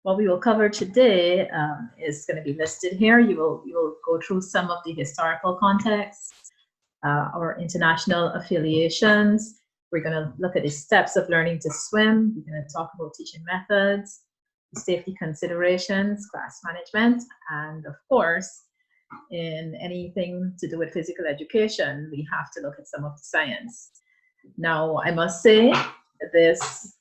What we will cover today is going to be listed here. You will go through some of the historical context, our international affiliations. We're going to look at the steps of learning to swim. We're going to talk about teaching methods, safety considerations, class management, and of course, in anything to do with physical education, we have to look at some of the science. Now, I must say this,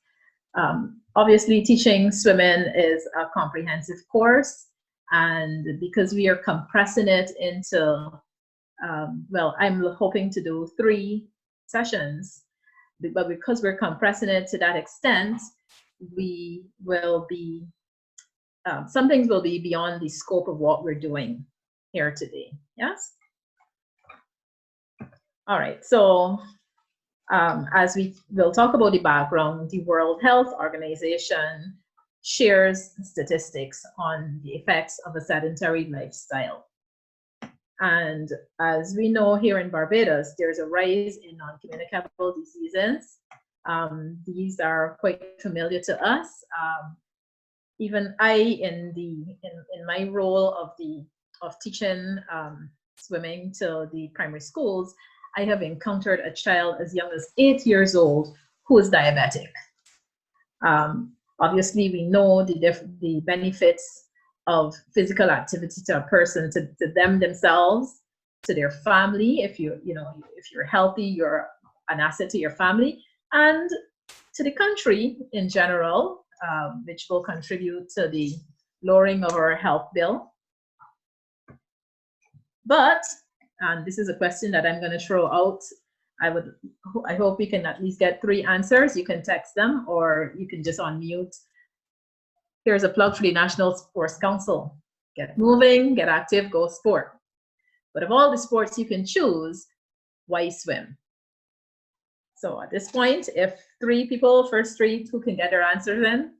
obviously teaching swimming is a comprehensive course, and because we are compressing it into, well, I'm hoping to do 3 sessions, but because we're compressing it to that extent, we will be, some things will be beyond the scope of what we're doing here today. Yes? All right, so as we will talk about the background, the World Health Organization shares statistics on the effects of a sedentary lifestyle. And as we know here in Barbados, there's a rise in non-communicable diseases. These are quite familiar to us. Even I, in my role of teaching swimming to the primary schools, I have encountered a child as young as 8 years old who is diabetic. Obviously, we know the benefits of physical activity to a person, to them themselves, to their family. If you're healthy, you're an asset to your family, and to the country in general, which will contribute to the lowering of our health bill. But, and this is a question that I'm going to throw out, I hope we can at least get 3 answers. You can text them or you can just unmute. Here's a plug for the National Sports Council. Get moving, get active, go sport. But of all the sports you can choose, why swim? So at this point, if 3 people, first 3 who can get their answers in,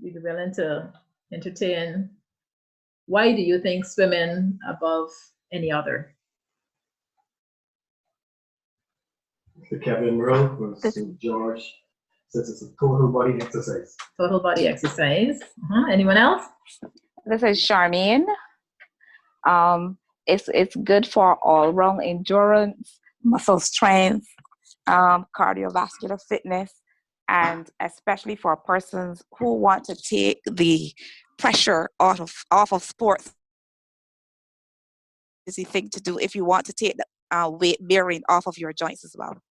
we'd be willing to entertain. Why do you think swimming above any other? Mr. Kevin Rowe from St. George says it's a total body exercise. Total body exercise. Anyone else? This is Charmaine. It's good for all-round endurance, muscle strength, cardiovascular fitness, and especially for persons who want to take the pressure off of sports. It's a thing to do if you want to take the weight bearing off of your joints as well.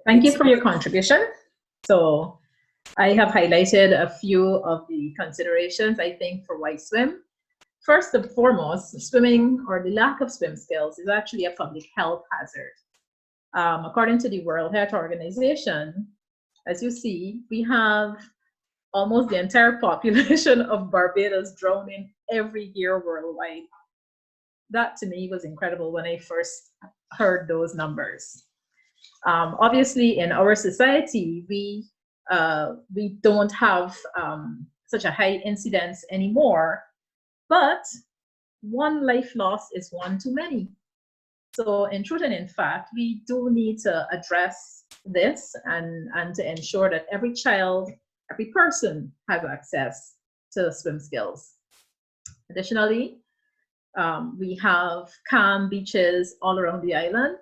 Thank you for your contribution. So I have highlighted a few of the considerations, I think, for why swim. First and foremost, swimming or the lack of swim skills is actually a public health hazard. According to the World Health Organization, as you see, we have almost the entire population of Barbados drowning every year worldwide. That to me was incredible when I first heard those numbers. Obviously, in our society, we don't have such a high incidence anymore, but one life lost is one too many. So in truth and in fact, we do need to address this and to ensure that every child, every person has access to swim skills. Additionally, we have calm beaches all around the island.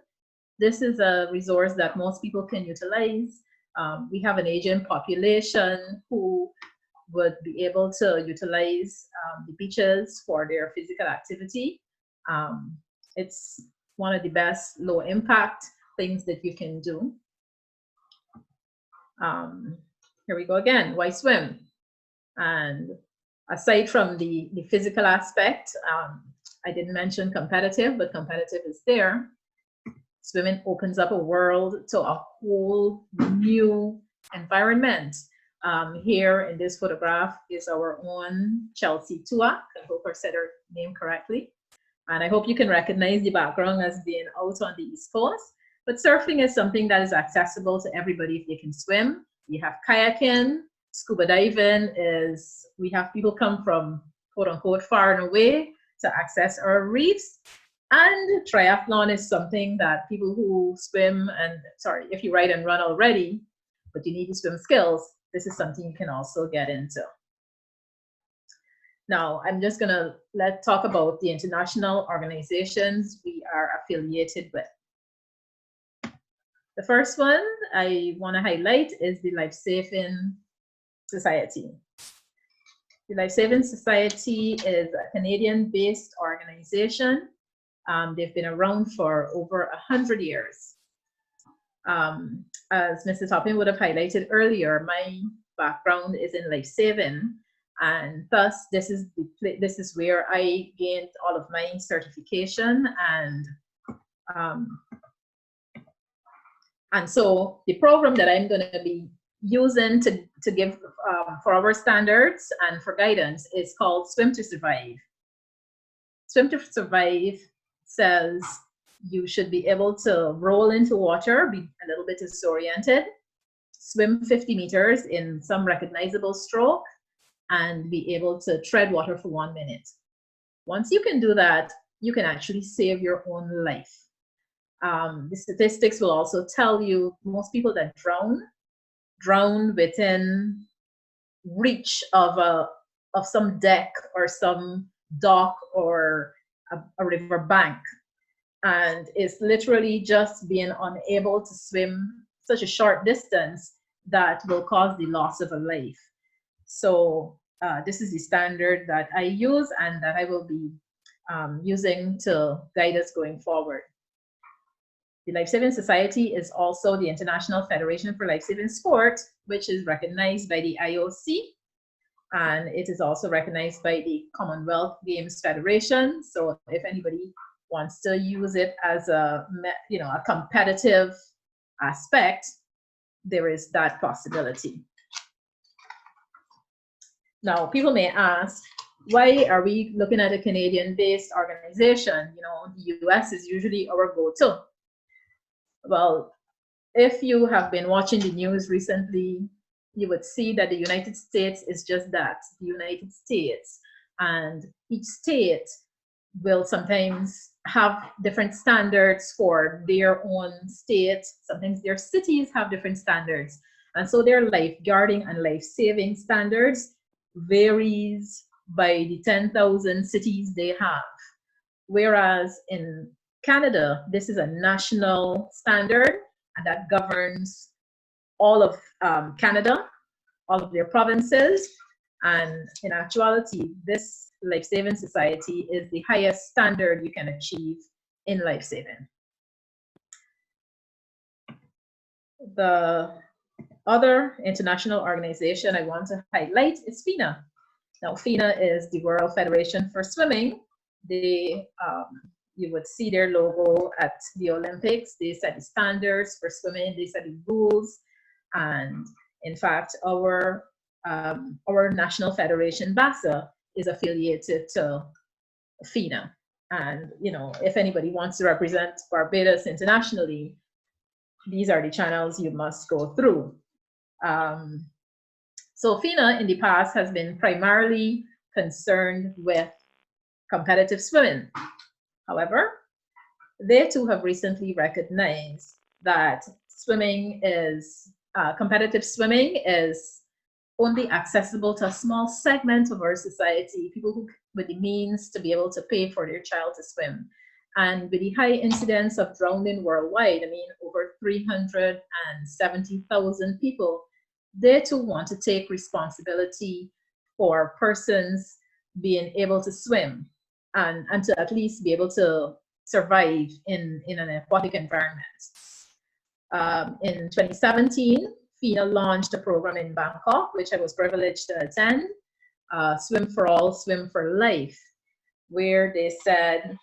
This is a resource that most people can utilize. We have an aging population who would be able to utilize the beaches for their physical activity. It's one of the best low impact things that you can do. Here we go again, why swim? And aside from the physical aspect, I didn't mention competitive, but competitive is there. Swimming opens up a world to a whole new environment. Here in this photograph is our own Chelsea Tuak. I hope I said her name correctly. And I hope you can recognize the background as being out on the East Coast. But surfing is something that is accessible to everybody if they can swim. You have kayaking, scuba diving is, we have people come from quote unquote far and away to access our reefs. And triathlon is something that people who swim and, if you ride and run already, but you need the swim skills, this is something you can also get into. Now, I'm just going to talk about the international organizations we are affiliated with. The first one I want to highlight is the Life Saving Society. The Life Saving Society is a Canadian-based organization. They've been around for over 100 years. As Mr. Topping would have highlighted earlier, my background is in life saving, and thus this is where I gained all of my certification, and so the program that I'm going to be using to give for our standards and for guidance is called Swim to Survive. Swim to Survive says you should be able to roll into water, be a little bit disoriented, swim 50 meters in some recognizable stroke, and be able to tread water for 1 minute. Once you can do that, you can actually save your own life. The statistics will also tell you most people that drown within reach of some deck or some dock or a river bank. And it's literally just being unable to swim such a short distance that will cause the loss of a life. So this is the standard that I use and that I will be using to guide us going forward. The Life Saving Society is also the International Federation for Life Saving Sport, which is recognized by the IOC, and it is also recognized by the Commonwealth Games Federation. So if anybody wants to use it as a competitive aspect, there is that possibility. Now, people may ask, why are we looking at a Canadian-based organization? The US is usually our go-to. Well, if you have been watching the news recently, you would see that the United States is just that, the United States. And each state will sometimes have different standards for their own state. Sometimes their cities have different standards. And so their lifeguarding and life-saving standards varies by the 10,000 cities they have. Whereas in Canada, this is a national standard, and that governs all of Canada, all of their provinces. And in actuality, this Life Saving Society is the highest standard you can achieve in life saving. The other international organization I want to highlight is FINA. Now, FINA is the World Federation for Swimming. You would see their logo at the Olympics. They set the standards for swimming, they set the rules. And in fact, our national federation, BASA, is affiliated to FINA. And if anybody wants to represent Barbados internationally, these are the channels you must go through. So FINA in the past has been primarily concerned with competitive swimming. However, they too have recently recognized that competitive swimming is only accessible to a small segment of our society, people who with the means to be able to pay for their child to swim. And with the high incidence of drowning worldwide, over 370,000 people, they too want to take responsibility for persons being able to swim and to at least be able to survive in an aquatic environment. In 2017, FINA launched a program in Bangkok, which I was privileged to attend, Swim for All, Swim for Life, where they said,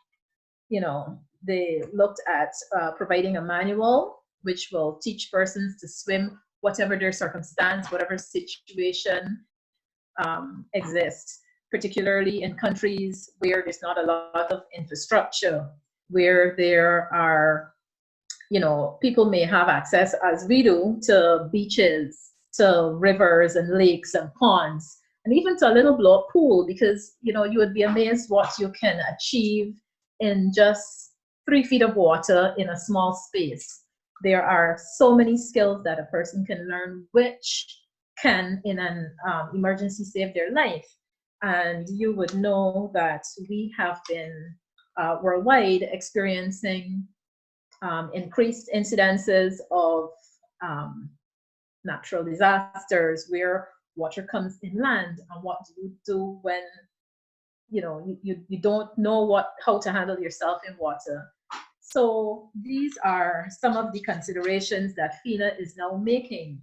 they looked at providing a manual which will teach persons to swim whatever their circumstance, whatever situation exists, particularly in countries where there's not a lot of infrastructure, where there are, people may have access, as we do, to beaches, to rivers and lakes and ponds, and even to a little blow-up pool, because, you would be amazed what you can achieve in just 3 feet of water in a small space. There are so many skills that a person can learn, which can, in an emergency, save their life. And you would know that we have been worldwide experiencing increased incidences of natural disasters where water comes inland. And what do you do when you don't know how to handle yourself in water? So these are some of the considerations that FINA is now making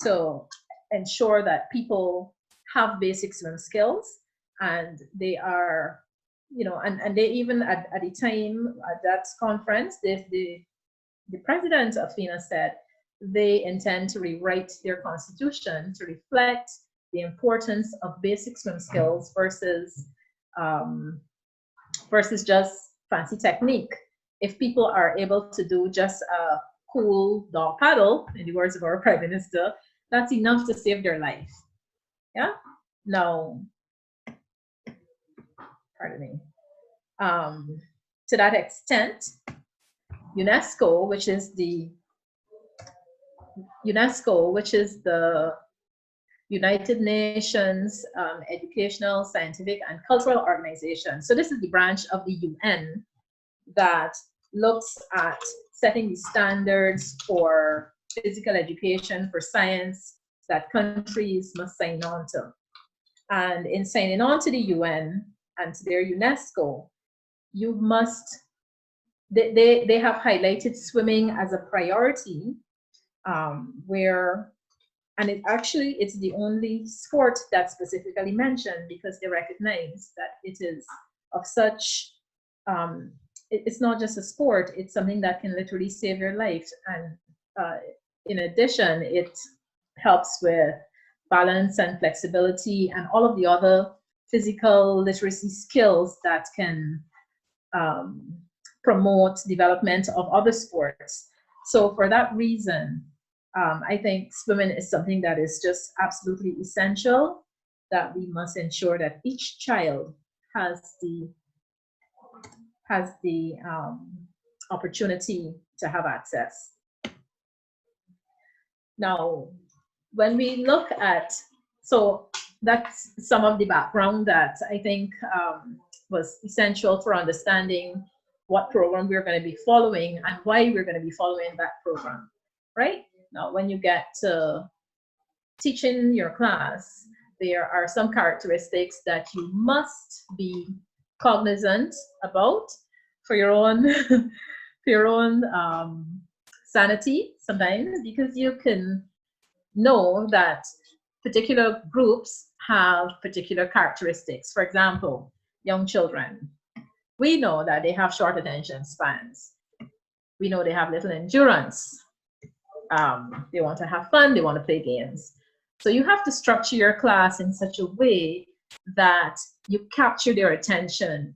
to ensure that people have basic swim skills, and they are, and they even at the time at that conference, the president of FINA said they intend to rewrite their constitution to reflect the importance of basic swim skills versus just fancy technique. If people are able to do just a cool dog paddle, in the words of our prime minister, that's enough to save their life. Yeah. Now, pardon me. To that extent, UNESCO, which is the United Nations Educational, Scientific, and Cultural Organization. So this is the branch of the UN that looks at setting the standards for physical education, for science, that countries must sign on to. And in signing on to the UN and to their UNESCO, you must, they have highlighted swimming as a priority, and it's the only sport that's specifically mentioned, because they recognize that it is of such, it's not just a sport, it's something that can literally save your life. And in addition, it helps with balance and flexibility and all of the other physical literacy skills that can promote development of other sports. So for that reason, I think swimming is something that is just absolutely essential, that we must ensure that each child has the opportunity to have access. Now, when we look at, so that's some of the background that I think was essential for understanding what program we're going to be following and why we're going to be following that program, right? Now, when you get to teaching your class, there are some characteristics that you must be cognizant about for your own sanity sometimes, because you can know that particular groups have particular characteristics. For example, young children, we know that they have short attention spans. We know they have little endurance. They want to have fun, they want to play games. So you have to structure your class in such a way that you capture their attention.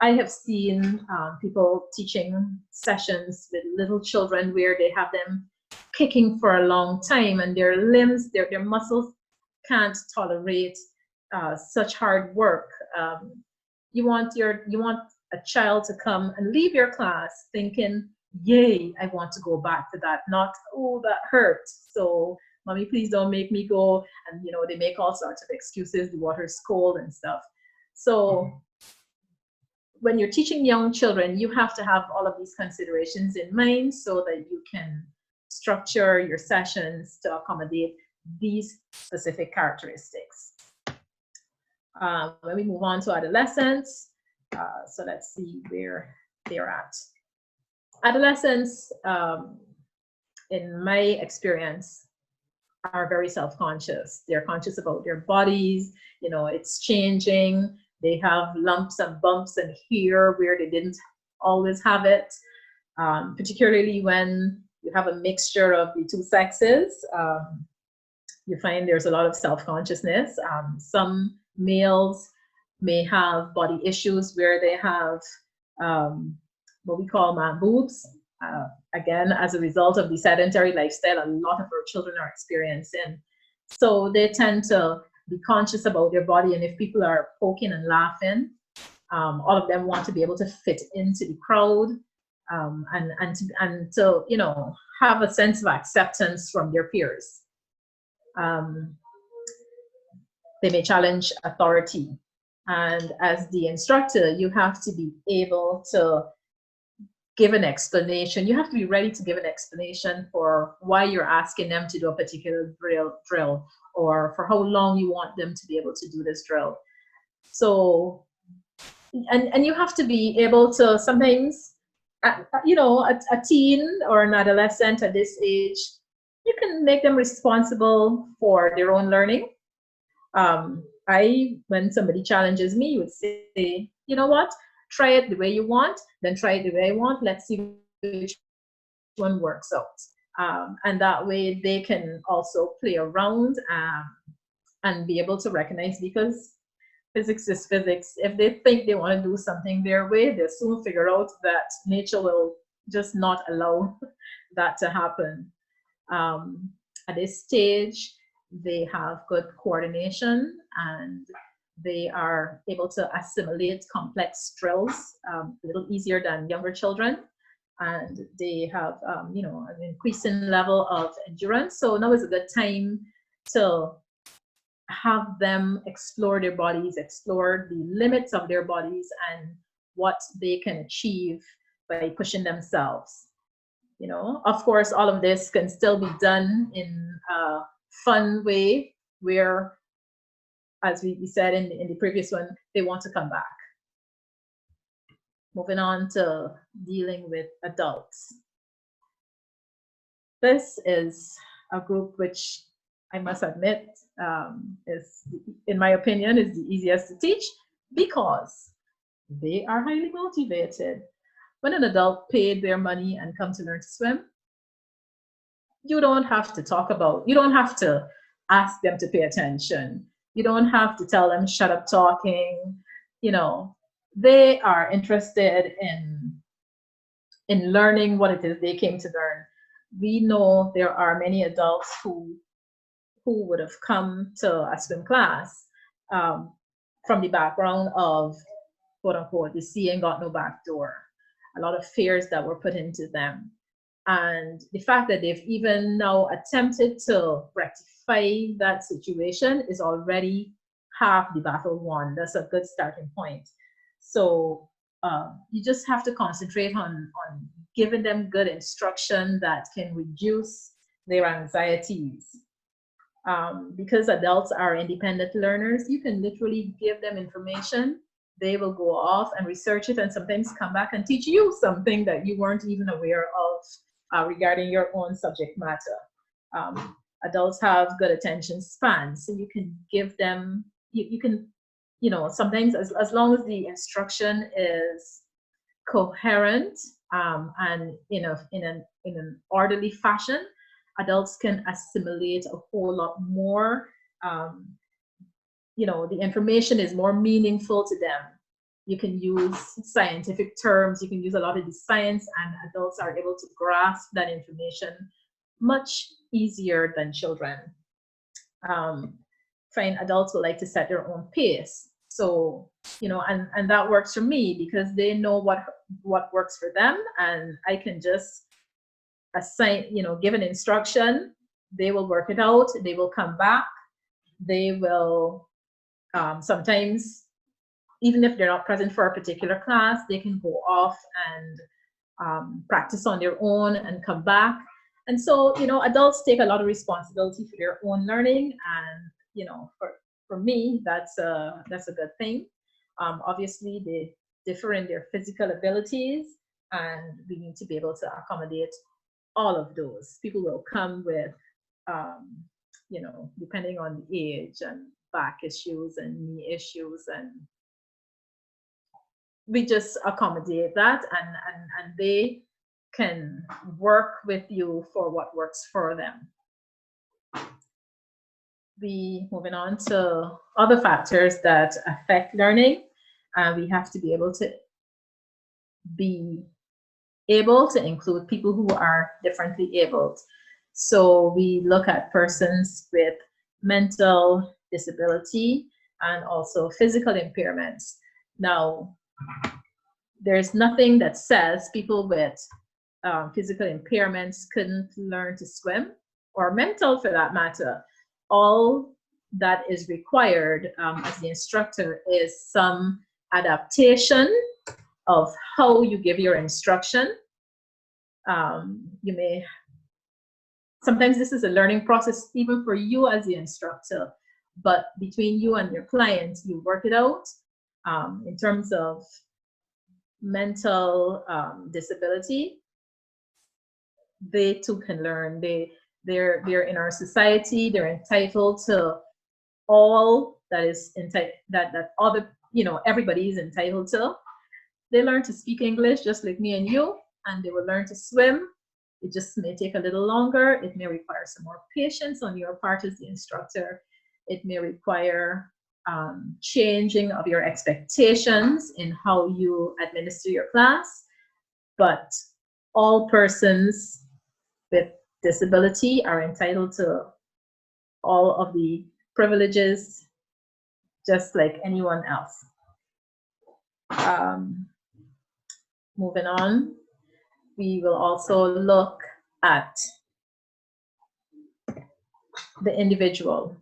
I have seen people teaching sessions with little children where they have them kicking for a long time, and their limbs, their muscles can't tolerate such hard work. You want a child to come and leave your class thinking, yay, I want to go back to that, not, oh, that hurt, so mommy, please don't make me go. And they make all sorts of excuses, the water's cold and stuff. So when you're teaching young children, you have to have all of these considerations in mind so that you can structure your sessions to accommodate these specific characteristics. When we move on to adolescents, so let's see where they're at. Adolescents, in my experience, are very self-conscious. They're conscious about their bodies, it's changing. They have lumps and bumps and hair where they didn't always have it, particularly when you have a mixture of the two sexes. You find there's a lot of self-consciousness. Some males may have body issues where they have what we call man boobs. Again, as a result of the sedentary lifestyle, a lot of our children are experiencing. So they tend to be conscious about their body, and if people are poking and laughing, all of them want to be able to fit into the crowd. and to have a sense of acceptance from their peers. They may challenge authority, and as the instructor, you have to be able to give an explanation. You have to be ready to give an explanation for why you're asking them to do a particular drill, or for how long you want them to be able to do this drill. So, and you have to be able to sometimes, a teen or an adolescent at this age, you can make them responsible for their own learning. When somebody challenges me, would say, you know what, try it the way you want, then try it the way I want. Let's see which one works out. And that way they can also play around and be able to recognize, because physics is physics. If they think they want to do something their way, they'll soon figure out that nature will just not allow that to happen. At this stage, they have good coordination, and they are able to assimilate complex drills a little easier than younger children. And they have, an increasing level of endurance. So now is a good time to have them explore their bodies, explore the limits of their bodies and what they can achieve by pushing themselves. Of course, all of this can still be done in a fun way where, as we said in the previous one, they want to come back. Moving on to dealing with adults. This is a group which I must admit is, in my opinion, is the easiest to teach, because they are highly motivated. When an adult paid their money and come to learn to swim, you don't have to ask them to pay attention. You don't have to tell them, shut up talking. They are interested in learning what it is they came to learn. We know there are many adults who would have come to a swim class from the background of, quote unquote, the sea ain't got no back door. A lot of fears that were put into them. And the fact that they've even now attempted to rectify that situation is already half the battle won. That's a good starting point. So you just have to concentrate on giving them good instruction that can reduce their anxieties. Because adults are independent learners, you can literally give them information. They will go off and research it and sometimes come back and teach you something that you weren't even aware of regarding your own subject matter. Adults have good attention spans, so you can give them, you can, sometimes as long as the instruction is coherent and in an orderly fashion, adults can assimilate a whole lot more. The information is more meaningful to them. You can use scientific terms, you can use a lot of the science, and adults are able to grasp that information much easier than children. Find adults will like to set their own pace. So, and that works for me because they know what works for them, and I can just assign, give an instruction, they will work it out, they will come back, they will sometimes, even if they're not present for a particular class, they can go off and practice on their own and come back. And so, adults take a lot of responsibility for their own learning, and for me, that's a good thing. Obviously, they differ in their physical abilities, and we need to be able to accommodate all of those. People will come with, depending on the age, and back issues and knee issues, and we just accommodate that, and they can work with you for what works for them. Moving on to other factors that affect learning, we have to be able to include people who are differently abled. So we look at persons with mental disability and also physical impairments. Now, there's nothing that says people with physical impairments couldn't learn to swim, or mental for that matter. All that is required as the instructor is some adaptation of how you give your instruction. Sometimes this is a learning process even for you as the instructor, but between you and your client, you work it out. In terms of mental disability, they too can learn. They're in our society. They're entitled to all that is that other, everybody is entitled to. They learn to speak English just like me and you, and they will learn to swim. It just may take a little longer. It may require some more patience on your part as the instructor. It may require changing of your expectations in how you administer your class, but all persons with disability are entitled to all of the privileges just like anyone else. Moving on, we will also look at the individual.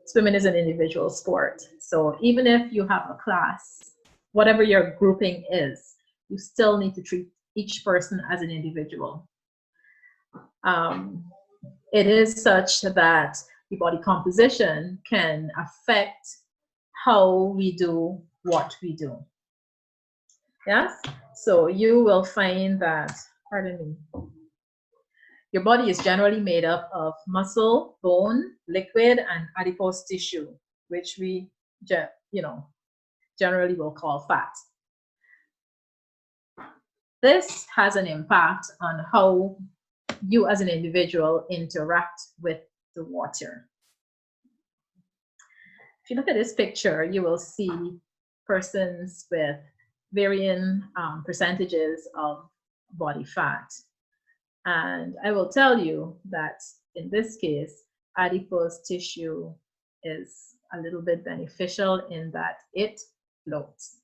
Swimming is an individual sport. So even if you have a class, whatever your grouping is, you still need to treat each person as an individual. It is such that the body composition can affect how we do what we do. Yes? So you will find that, pardon me, your body is generally made up of muscle, bone, liquid, and adipose tissue, which we generally will call fat. This has an impact on how you as an individual interact with the water. If you look at this picture, you will see persons with varying percentages of body fat. And I will tell you that in this case, adipose tissue is a little bit beneficial in that it floats.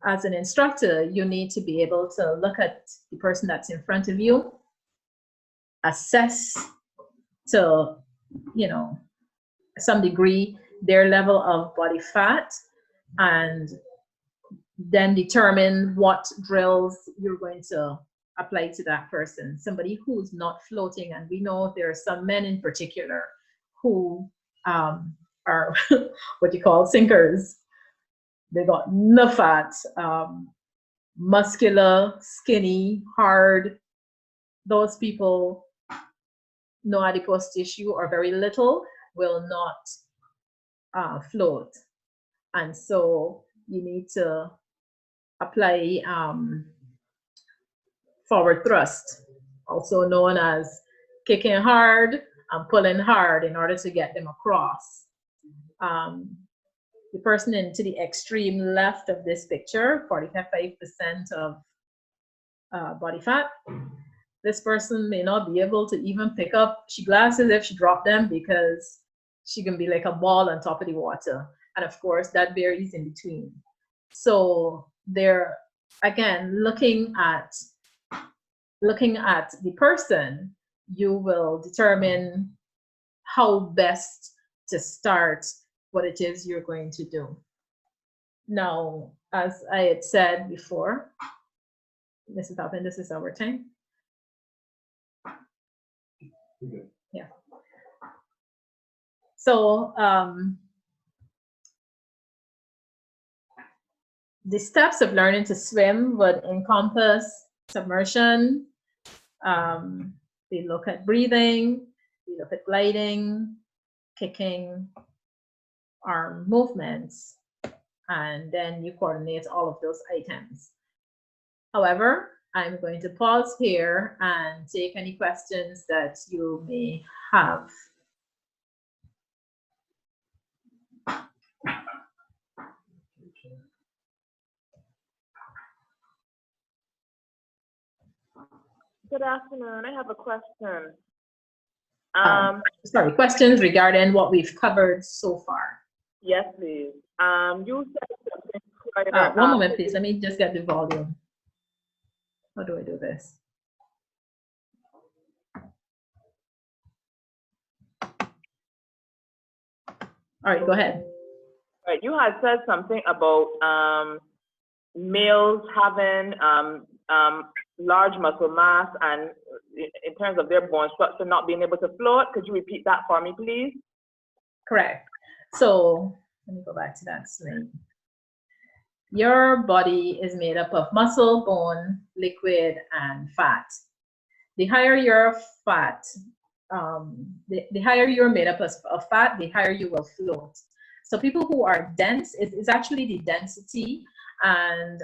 As an instructor, you need to be able to look at the person that's in front of you, assess to, some degree their level of body fat, and then determine what drills you're going to apply to that person. Somebody who's not floating, and we know there are some men in particular who are what you call sinkers. They got no fat, muscular, skinny, hard. Those people, no adipose tissue or very little, will not float. And so you need to apply forward thrust, also known as kicking hard and pulling hard in order to get them across. The person to the extreme left of this picture, 45% of body fat. This person may not be able to even pick up she glasses if she dropped them, because she can be like a ball on top of the water. And of course, that varies in between. So they're, again, looking at the person, you will determine how best to start what it is you're going to do. Now, as I had said before, Mrs. Alvin, this is our time. Okay. Yeah. So the steps of learning to swim would encompass submersion. We look at breathing, we look at gliding, kicking, arm movements, and then you coordinate all of those items. However, I'm going to pause here and take any questions that you may have. Good afternoon. I have a question. Sorry, questions regarding what we've covered so far. Yes, please. You said something prior. One moment, please. Let me just get the volume. How do I do this? All right, go ahead. Right, you had said something about males having large muscle mass and in terms of their bone structure not being able to float. Could you repeat that for me, please? Correct. So let me go back to that slide. Your body is made up of muscle, bone, liquid, and fat. The higher your fat, the higher you're made up of fat, the higher you will float. So people who are dense, is actually the density. And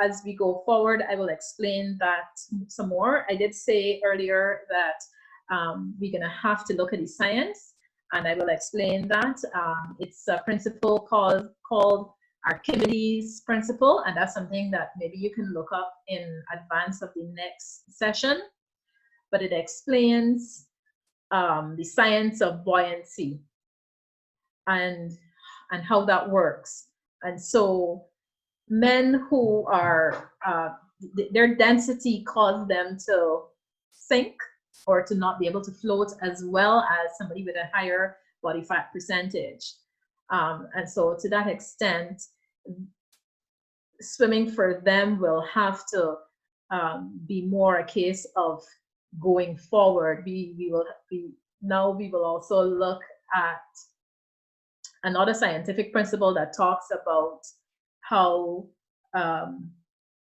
as we go forward, I will explain that some more. I did say earlier that we're going to have to look at the science, and I will explain that. It's a principle called Archimedes principle, and that's something that maybe you can look up in advance of the next session. But it explains the science of buoyancy and how that works. And so men who are, their density causes them to sink or to not be able to float as well as somebody with a higher body fat percentage. And so to that extent, swimming for them will have to be more a case of going forward. We will also look at another scientific principle that talks about how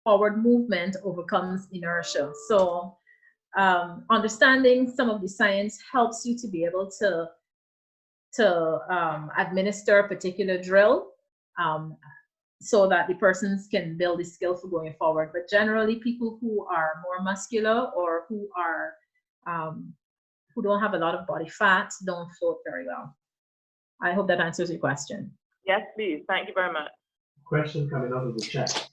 forward movement overcomes inertia. So understanding some of the science helps you to be able to administer a particular drill so that the persons can build the skill for going forward. But generally, people who are more muscular or who don't have a lot of body fat don't float very well. I hope that answers your question. Yes, please. Thank you very much. Question coming out of the chat.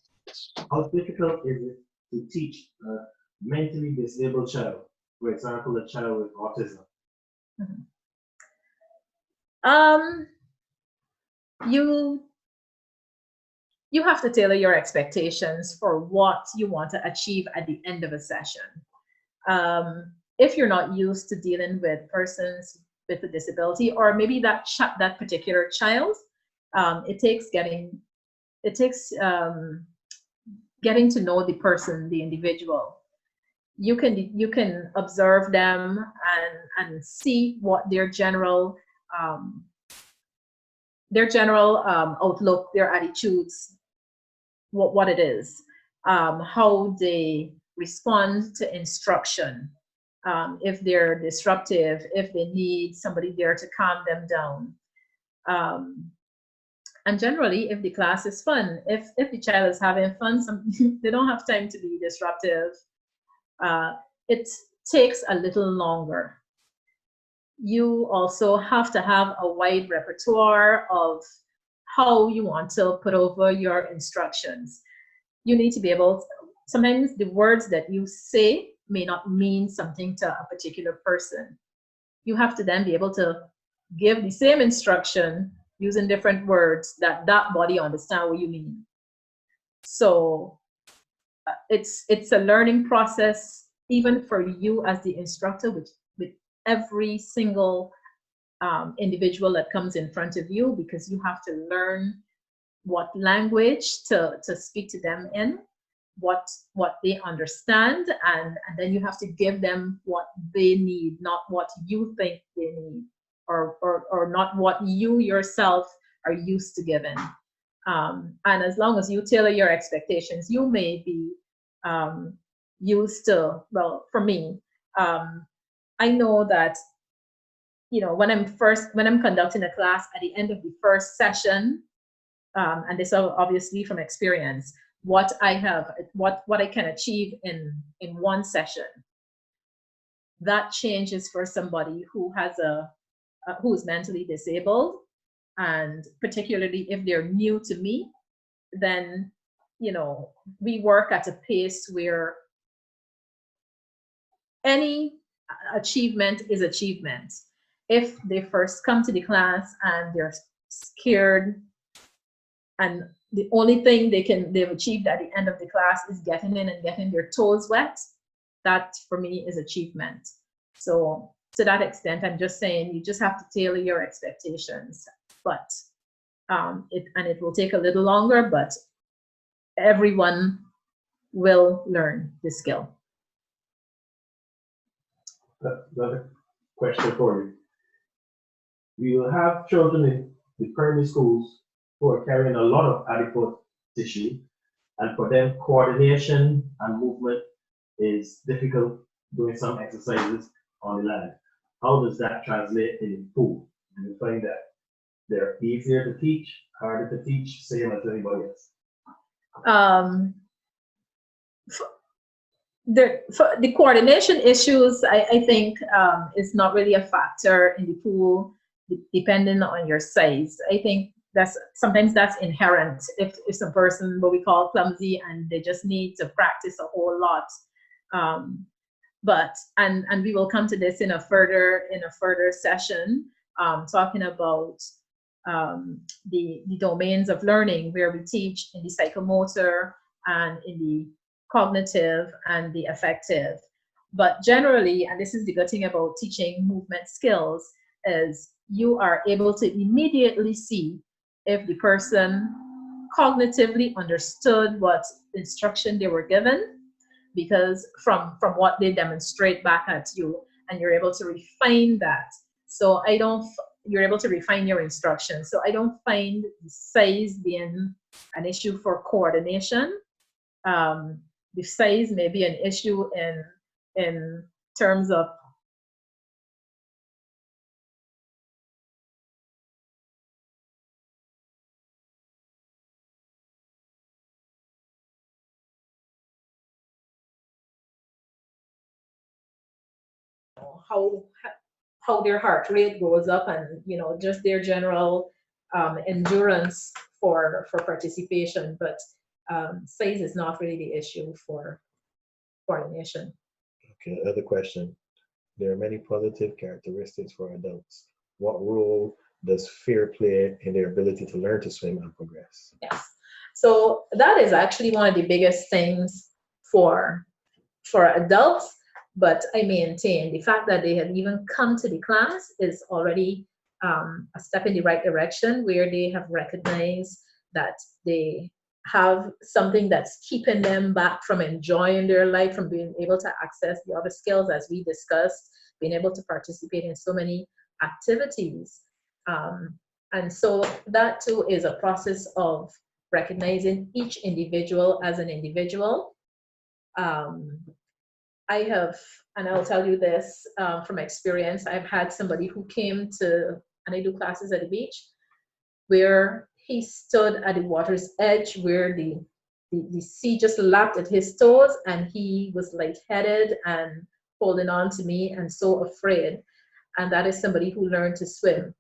How difficult is it to teach a mentally disabled child, for example, a child with autism? You have to tailor your expectations for what you want to achieve at the end of a session. If you're not used to dealing with persons with a disability, or maybe that particular child, it takes getting to know the person, the individual. You can observe them and see what their general outlook, their attitudes, what it is, how they respond to instruction, if they're disruptive, if they need somebody there to calm them down. And generally, if the class is fun, if the child is having fun, they don't have time to be disruptive. It takes a little longer. You also have to have a wide repertoire of how you want to put over your instructions. You need to be able, sometimes the words that you say may not mean something to a particular person. You have to then be able to give the same instruction using different words that body understand what you mean. So it's a learning process, even for you as the instructor, with every single individual that comes in front of you, because you have to learn what language to speak to them in, what they understand, and then you have to give them what they need, not what you think they need, or not what you yourself are used to giving. And as long as you tailor your expectations, you may be used to, well, for me, I know that, when I'm conducting a class at the end of the first session, and this is obviously from experience, what I can achieve in one session, that changes for somebody who is mentally disabled, and particularly if they're new to me, then we work at a pace where any achievement is achievement. If they first come to the class and they're scared, and the only thing they've achieved at the end of the class is getting in and getting their toes wet, that for me is achievement. So to that extent, I'm just saying you just have to tailor your expectations, but it will take a little longer, but everyone will learn the skill. Another question for you. We will have children in the primary schools who are carrying a lot of adipose tissue, and for them, coordination and movement is difficult doing some exercises on the land. How does that translate in the pool? Do you find that they're easier to teach, harder to teach, same as anybody else? The coordination issues, I think, is not really a factor in the pool, depending on your size. I think sometimes that's inherent. If some person, what we call clumsy, and they just need to practice a whole lot. But we will come to this in a further session, talking about the domains of learning, where we teach in the psychomotor and in the cognitive and the affective. But generally, and this is the good thing about teaching movement skills, is you are able to immediately see if the person cognitively understood what instruction they were given, because from what they demonstrate back at you, and you're able to refine that. So you're able to refine your instruction. So I don't find size being an issue for coordination. The size may be an issue in terms of how their heart rate goes up, and just their general endurance for participation. But size is not really the issue for coordination. Okay, other question. There are many positive characteristics for adults. What role does fear play in their ability to learn to swim and progress? Yes. So that is actually one of the biggest things for adults. But I maintain the fact that they have even come to the class is already a step in the right direction, where they have recognized that they have something that's keeping them back from enjoying their life, from being able to access the other skills, as we discussed, being able to participate in so many activities. And so that too is a process of recognizing each individual as an individual. I have, and I'll tell you this from experience, I've had somebody who came to, and I do classes at the beach, where he stood at the water's edge, where the sea just lapped at his toes, and he was lightheaded and holding on to me and so afraid. And that is somebody who learned to swim.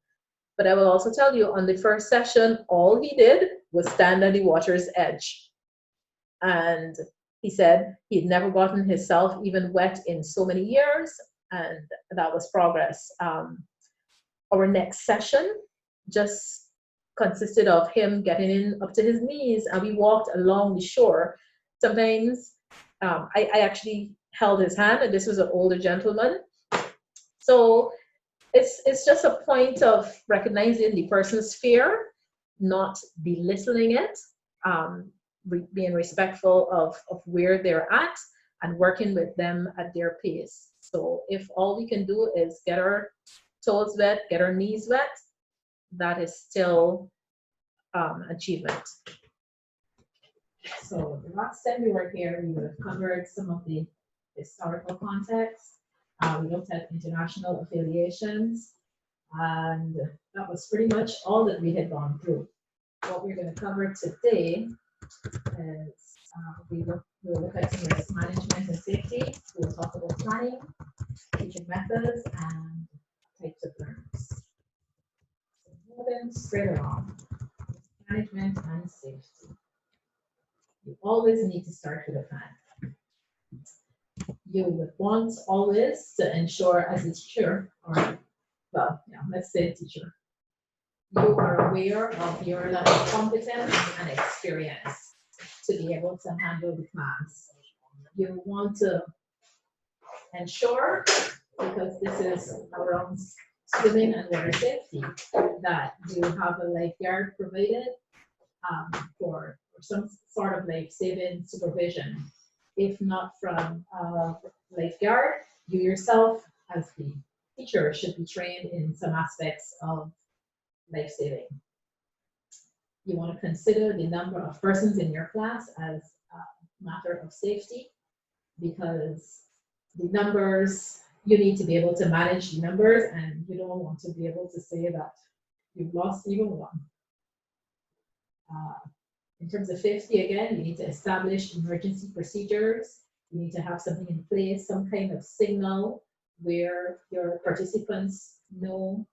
But I will also tell you, on the first session, all he did was stand at the water's edge. And he said he'd never gotten himself even wet in so many years, and that was progress. Our next session just consisted of him getting in up to his knees, and we walked along the shore. Sometimes I actually held his hand, and this was an older gentleman. So it's just a point of recognizing the person's fear, not belittling it, being respectful of where they're at, and working with them at their pace. So if all we can do is get our toes wet, get our knees wet, that is still achievement. So the last time we were here, we would have covered some of the historical context. We looked at international affiliations, and that was pretty much all that we had gone through. What we're going to cover today is we'll look at some risk management and safety. We'll talk about planning, teaching methods, and types of learners. So moving straight along, management and safety. You always need to start with a plan. You would want always to ensure, as a teacher, or well, yeah, let's say a teacher, you are aware of your level of competence and experience to be able to handle the class. You want to ensure, because this is around swimming and water safety, that you have a lifeguard provided for some sort of life-saving supervision. If not from a lifeguard, you yourself as the teacher should be trained in some aspects of life-saving. You want to consider the number of persons in your class as a matter of safety, because the numbers, you need to be able to manage the numbers, and you don't want to be able to say that you've lost even one. In terms of safety, again, you need to establish emergency procedures. You need to have something in place, some kind of signal where your participants know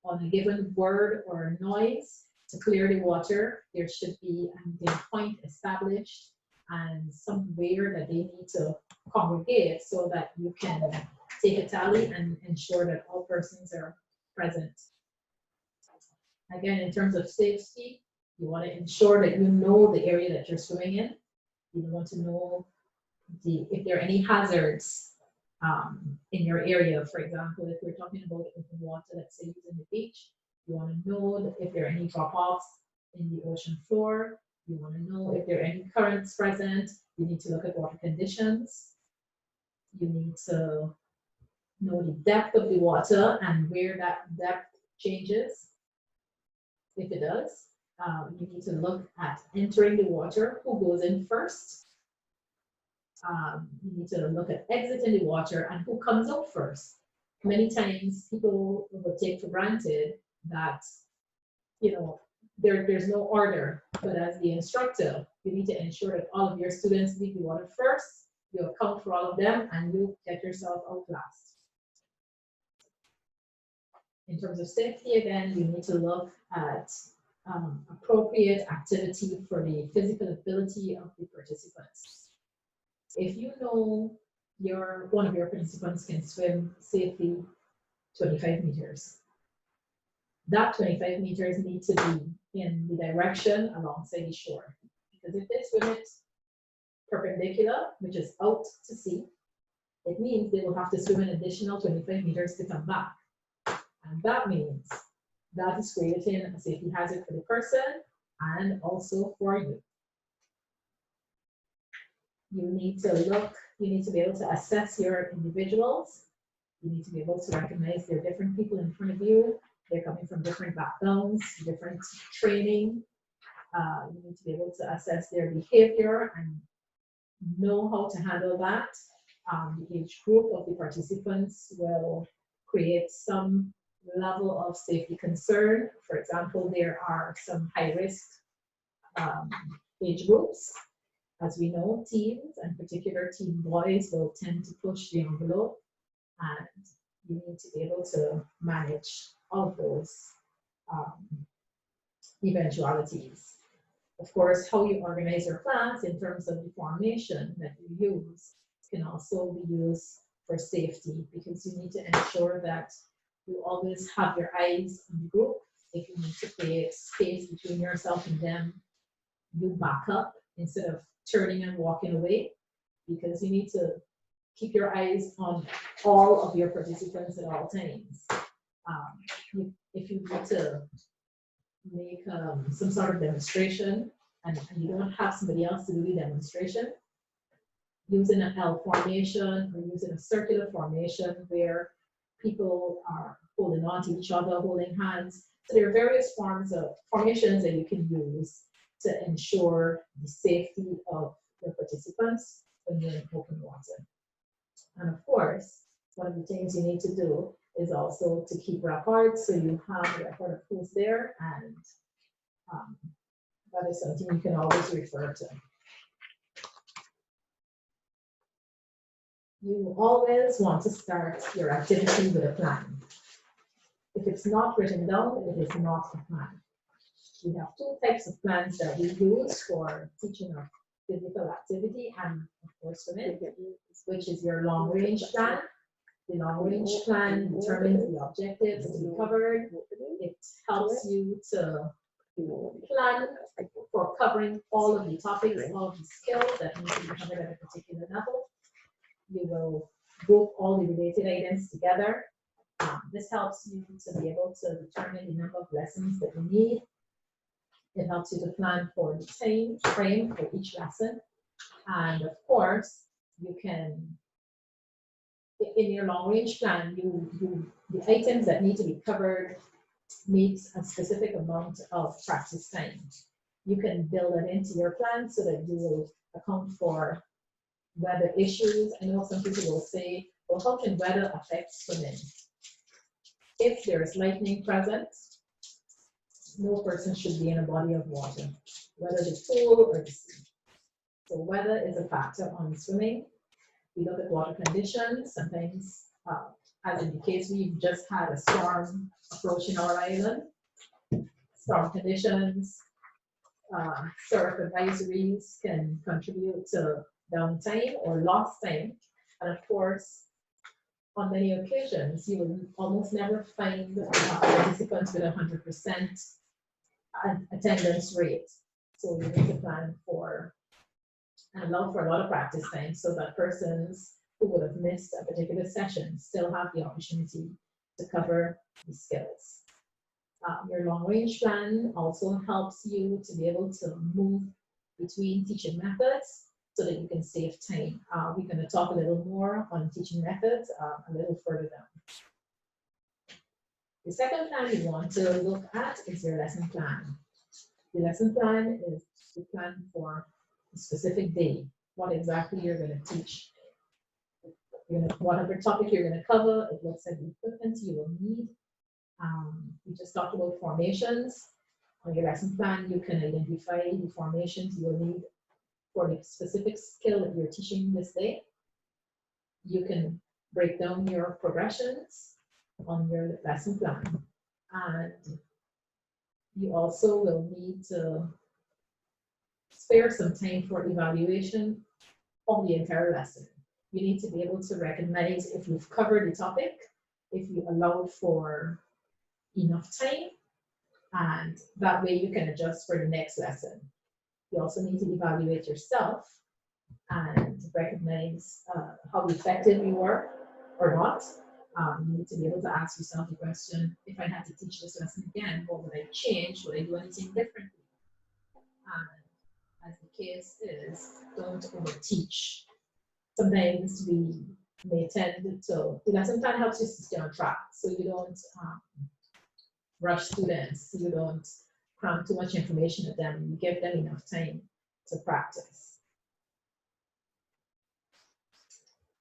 on a given word or noise to clear the water. There should be a point established and somewhere that they need to congregate so that you can take a tally and ensure that all persons are present. Again, in terms of safety, you want to ensure that you know the area that you're swimming in. You want to know if there are any hazards in your area. For example, if we're talking about open water, let's say using the beach, you want to know if there are any drop-offs in the ocean floor. You want to know if there are any currents present. You need to look at water conditions. You need to know the depth of the water and where that depth changes, if it does. You need to look at entering the water, who goes in first. You need to look at exiting the water and who comes out first. Many times people will take for granted that, there's no order, but as the instructor, you need to ensure that all of your students leave the water first, you account for all of them, and you get yourself out last. In terms of safety, again, you need to look at appropriate activity for the physical ability of the participants. If you know one of your participants can swim safely 25 meters, that 25 meters need to be in the direction alongside the shore. Because if they swim it perpendicular, which is out to sea, it means they will have to swim an additional 25 meters to come back. And that means that is creating a safety hazard for the person and also for you. You need to be able to assess your individuals. You need to be able to recognize there are different people in front of you. They're coming from different backgrounds, different training. You need to be able to assess their behavior and know how to handle that. The age group of the participants will create some level of safety concern. For example, there are some high-risk age groups. As we know, teens, and particular teen boys, will tend to push the envelope, and you need to be able to manage all of those eventualities. Of course, how you organize your class in terms of the formation that you use can also be used for safety, because you need to ensure that you always have your eyes on the group. If you need to create space between yourself and them, you back up instead of turning and walking away, because you need to keep your eyes on all of your participants at all times. If you need to make some sort of demonstration and you don't have somebody else to do the demonstration, using an L formation or using a circular formation where people are holding on to each other, holding hands. So there are various forms of formations that you can use to ensure the safety of your participants when you're in open water. And of course, one of the things you need to do is also to keep records, so you have a record of who's there, and that is something you can always refer to. You always want to start your activity with a plan. If it's not written down, it is not a plan. We have two types of plans that we use for teaching of physical activity and, of course, swimming, which is your long-range plan, The long-range plan determines the objectives to be covered. It helps you to plan for covering all of the topics of the skills that need to be covered at a particular level. You will group all the related items together. This helps you to be able to determine the number of lessons that you need. It helps you to plan for the time frame for each lesson. And of course, you can, in your long range plan, the items that need to be covered needs a specific amount of practice time. You can build it into your plan so that you will account for weather issues. I know some people will say, well, how can weather affect swimming? If there is lightning present, no person should be in a body of water, whether the pool or the sea. So weather is a factor on swimming. We look at water conditions. Sometimes, as in the case we've just had a storm approaching our island, storm conditions, surf advisories can contribute to downtime or lost time. And of course, on many occasions, you will almost never find participants with 100% attendance rate. So you need to plan for and allow for a lot of practice time so that persons who would have missed a particular session still have the opportunity to cover the skills. Your long range plan also helps you to be able to move between teaching methods so that you can save time. We're going to talk a little more on teaching methods a little further down. The second plan you want to look at is your lesson plan. The lesson plan is the plan for a specific day, what exactly you're going to teach. Whatever topic you're going to cover, it looks at the equipment you will need. We just talked about formations. On your lesson plan, you can identify the formations you will need for the specific skill that you're teaching this day. You can break down your progressions on your lesson plan. And you also will need to spare some time for evaluation of the entire lesson. You need to be able to recognize if you've covered the topic, if you allowed for enough time, and that way you can adjust for the next lesson. You also need to evaluate yourself and recognize how effective you were or not. You need to be able to ask yourself the question, if I had to teach this lesson again, what would I change? Would I do anything differently? As the case is, don't overteach. Sometimes we may tend to, the lesson plan helps you to stay on track, so you don't rush students, you don't cram too much information at them, you give them enough time to practice.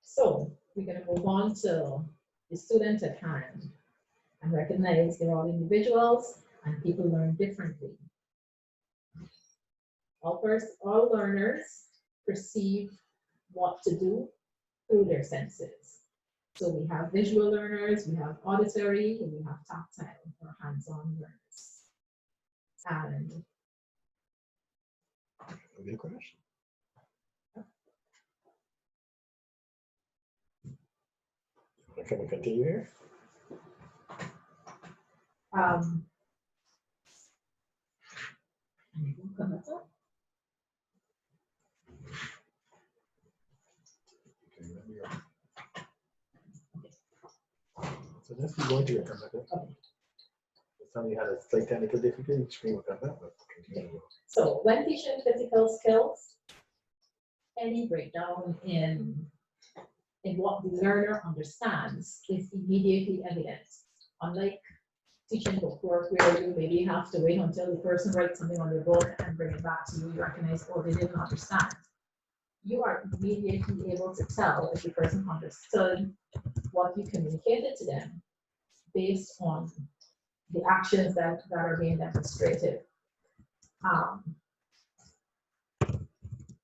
So we're going to move on to the student at hand and recognize they're all individuals and people learn differently. All learners perceive what to do through their senses. So we have visual learners, we have auditory, and we have tactile or hands-on learners. And Good question. Can we continue here? So let's be going to your comment. Somebody had a slight technical difficulty, screen will come back, but continue. So when teaching physical skills, any breakdown in what the learner understands is immediately evident. Unlike teaching book work where you maybe have to wait until the person writes something on their book and bring it back to you, you recognize, oh, they didn't understand. You are immediately able to tell if the person understood what you communicated to them based on the actions that are being demonstrated.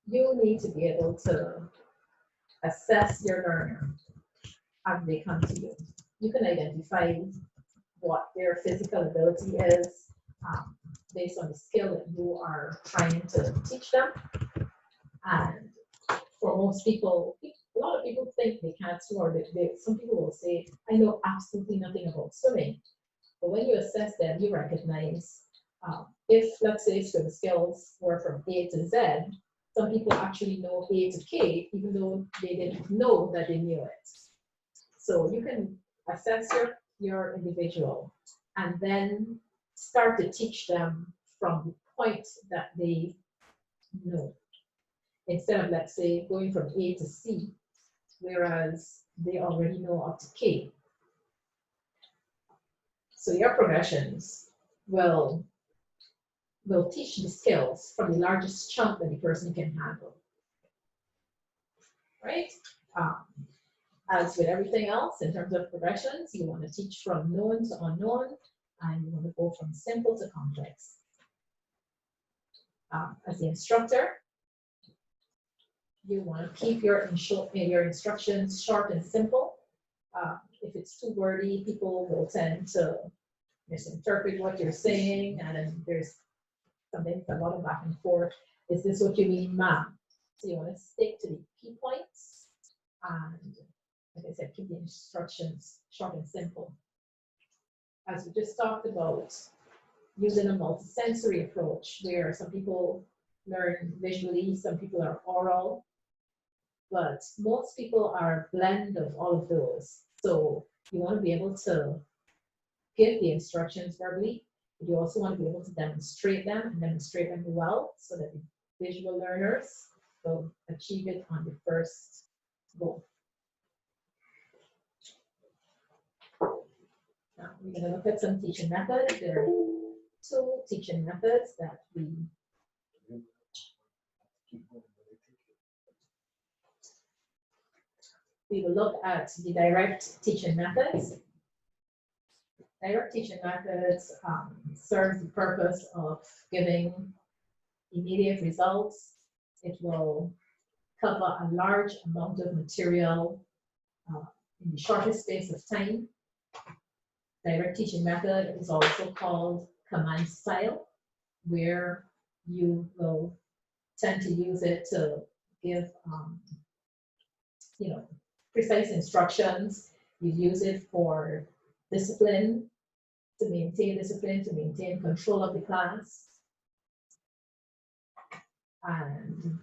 You need to be able to assess your learner as they come to you. You can identify what their physical ability is based on the skill that you are trying to teach them. And for most people, a lot of people think they can't swim, or some people will say, I know absolutely nothing about swimming. But when you assess them, you recognize if, let's say, swim skills were from A to Z, some people actually know A to K, even though they didn't know that they knew it. So you can assess your individual and then start to teach them from the point that they know, instead of, let's say, going from A to C, whereas they already know up to K. So your progressions will teach the skills from the largest chunk that the person can handle, right? As with everything else, in terms of progressions, you want to teach from known to unknown, and you want to go from simple to complex. As the instructor, you want to keep your instructions short and simple. If it's too wordy, people will tend to misinterpret what you're saying, and then there's sometimes a lot of back and forth. Is this what you mean, ma'am? So you want to stick to the key points, and like I said, keep the instructions short and simple. As we just talked about, using a multisensory approach, where some people learn visually, some people are oral, but most people are a blend of all of those. So you want to be able to give the instructions verbally, but you also want to be able to demonstrate them and demonstrate them well, so that the visual learners will achieve it on the first go. Now we're going to look at some teaching methods. There are 2 teaching methods that we will look at. The direct teaching methods. Direct teaching methods serve the purpose of giving immediate results. It will cover a large amount of material in the shortest space of time. Direct teaching method is also called command style, where you will tend to use it to give precise instructions. You use it for discipline, to maintain control of the class. And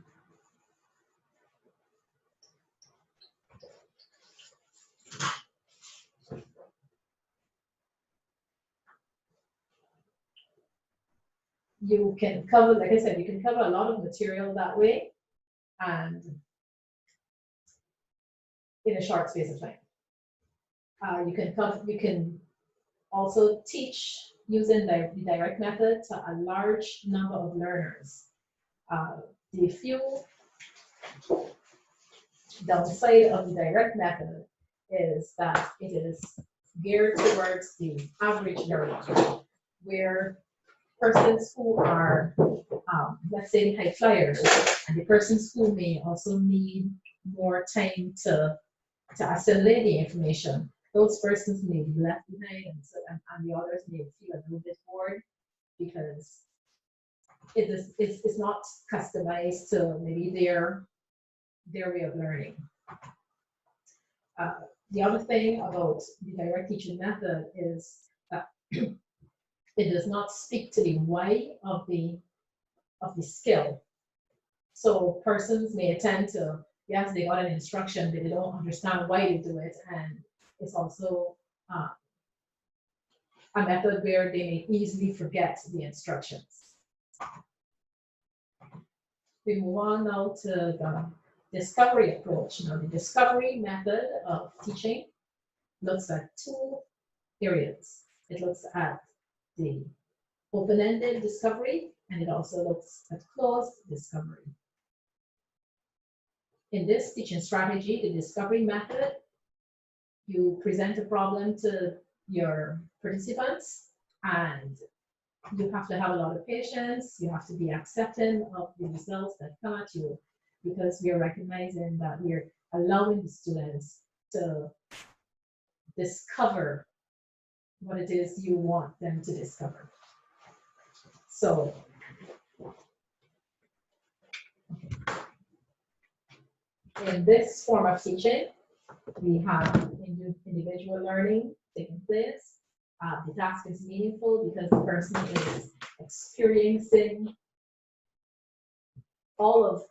you can cover, like I said, you can cover a lot of material that way, and in a short space of time. You can also teach using the direct method to a large number of learners. The few downside of the direct method is that it is geared towards the average learner, where persons who are, let's say, high flyers, and the persons who may also need more time to assimilate the information, those persons may be left behind, and the others may feel a little bit bored, because it's not customized to maybe their way of learning. The other thing about the direct teaching method is that it does not speak to the why of the skill. So persons may tend to, yes, they got an instruction, but they don't understand why they do it, and it's also a method where they may easily forget the instructions. We move on now to the discovery approach. Now, the discovery method of teaching looks at 2 areas. It looks at the open-ended discovery, and it also looks at closed discovery. In this teaching strategy, the discovery method, you present a problem to your participants, and you have to have a lot of patience. You have to be accepting of the results that come at you, because we are recognizing that we are allowing the students to discover what it is you want them to discover. So, In this form of teaching, we have individual learning taking place. The task is meaningful because the person is experiencing all of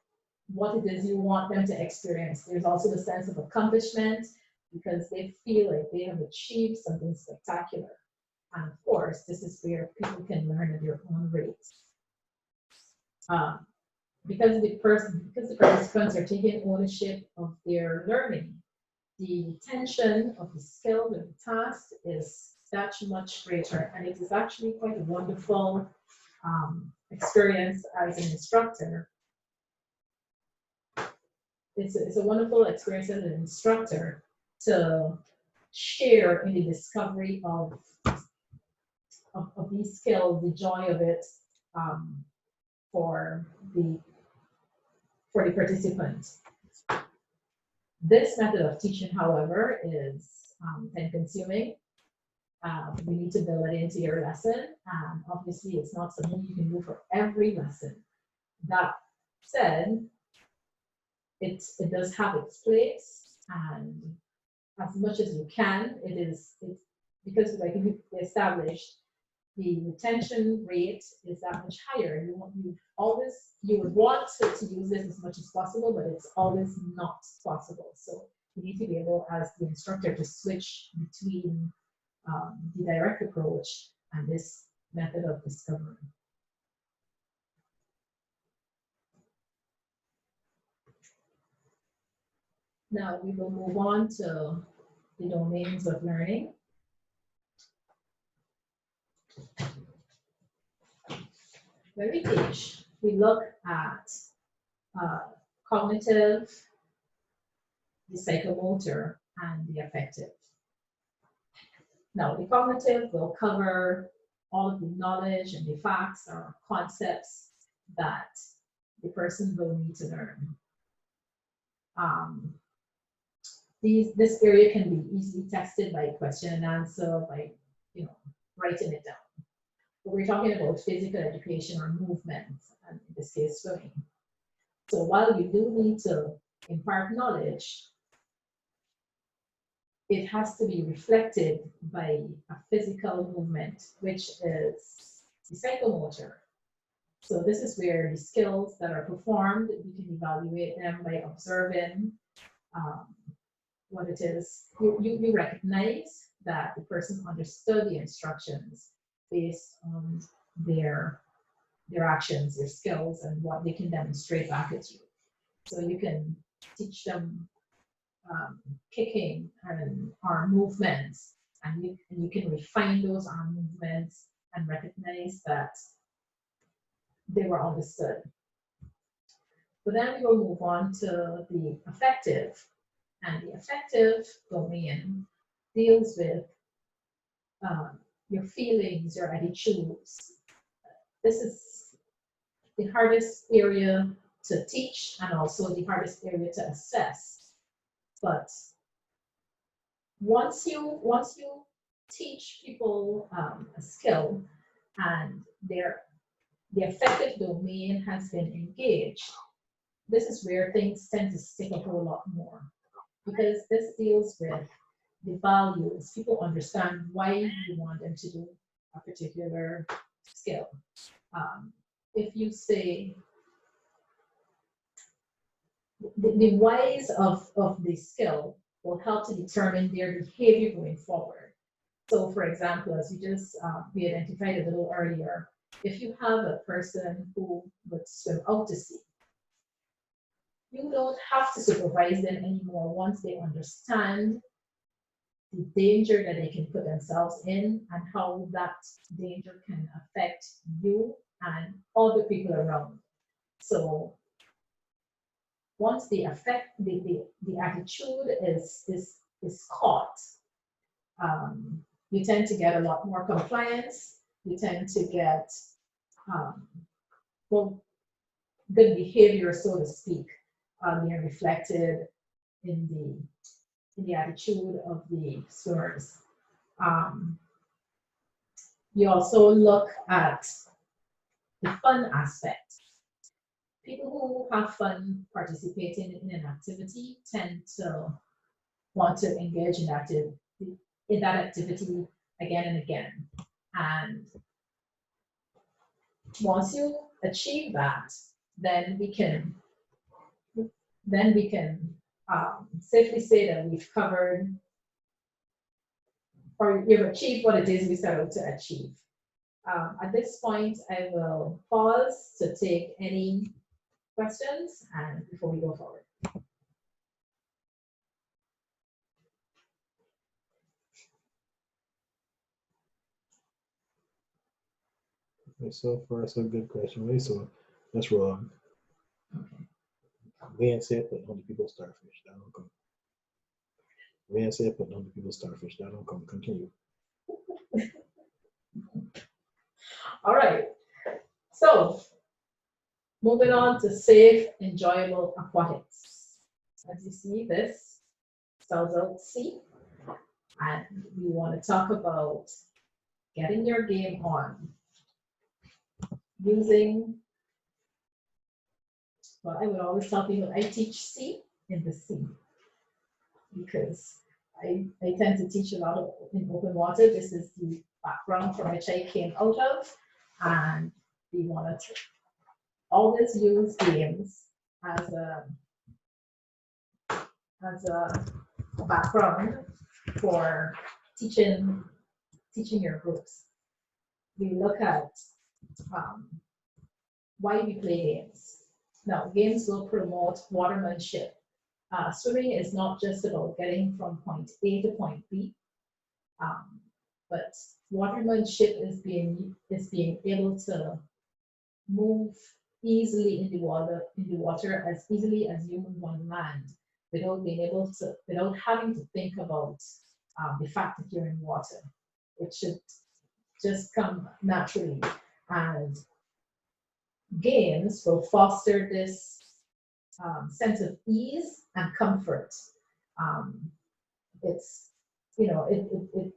what it is you want them to experience. There's also the sense of accomplishment because they feel like they have achieved something spectacular. And of course, this is where people can learn at their own rate. Because the participants are taking ownership of their learning, the retention of the skill and the task is that much greater, and it is actually quite a wonderful experience as an instructor. It's a wonderful experience as an instructor to share in the discovery of these skills, the joy of it for the participant. This method of teaching, however, is time-consuming. You need to build it into your lesson, and obviously it's not something you can do for every lesson. That said, it does have its place, and as much as you can, because like we established, the retention rate is that much higher. You would want to use this as much as possible, but it's always not possible. So you need to be able, as the instructor, to switch between the direct approach and this method of discovery. Now we will move on to the domains of learning. When we teach, we look at cognitive, the psychomotor, and the affective. Now, the cognitive will cover all of the knowledge and the facts or concepts that the person will need to learn. This area can be easily tested by question and answer, by writing it down. But we're talking about physical education or movement, and in this case, swimming. So while you do need to impart knowledge, it has to be reflected by a physical movement, which is the psychomotor. So this is where the skills that are performed, you can evaluate them by observing what it is. You recognize that the person understood the instructions based on their actions, their skills, and what they can demonstrate back at you. So you can teach them kicking and arm movements, and you can refine those arm movements and recognize that they were understood. But then we will move on to the affective, and the affective domain deals with your feelings, your attitudes. This is the hardest area to teach and also the hardest area to assess. But once you teach people a skill and the affective domain has been engaged, this is where things tend to stick a whole lot more, because this deals with the values. People understand why you want them to do a particular skill. If you say the whys of the skill will help to determine their behavior going forward. So for example, as we identified a little earlier, if you have a person who would swim out to sea, you don't have to supervise them anymore once they understand the danger that they can put themselves in and how that danger can affect you and other people around. So once the attitude is caught, you tend to get a lot more compliance. You tend to get good behavior, so to speak, being reflected in the attitude of the swimmers. You also look at the fun aspect. people who have fun participating in an activity tend to want to engage in that activity again and again. And once you achieve that, then we can safely say that we've covered, or you've achieved what it is we set out to achieve. At this point, I will pause to take any questions and before we go forward. So far, so good question. Right? So let's roll on. We ain't say put on the people starfish. That don't come. We ain't say put on the people starfish. That don't come. Continue. All right. So moving on to safe, enjoyable aquatics. As you see, this spells out C, and we want to talk about getting your game on using, well, I would always tell people I teach C in the C because I tend to teach a lot of in open water. This is the background from which I came out of, and we want to always use games as a background for teaching your groups. We look at why we play games. Now, games will promote watermanship. Swimming is not just about getting from point A to point B, but watermanship is being able to move easily in the water as easily as you move on land, without having to think about the fact that you're in water. It should just come naturally, and games will foster this sense of ease and comfort. It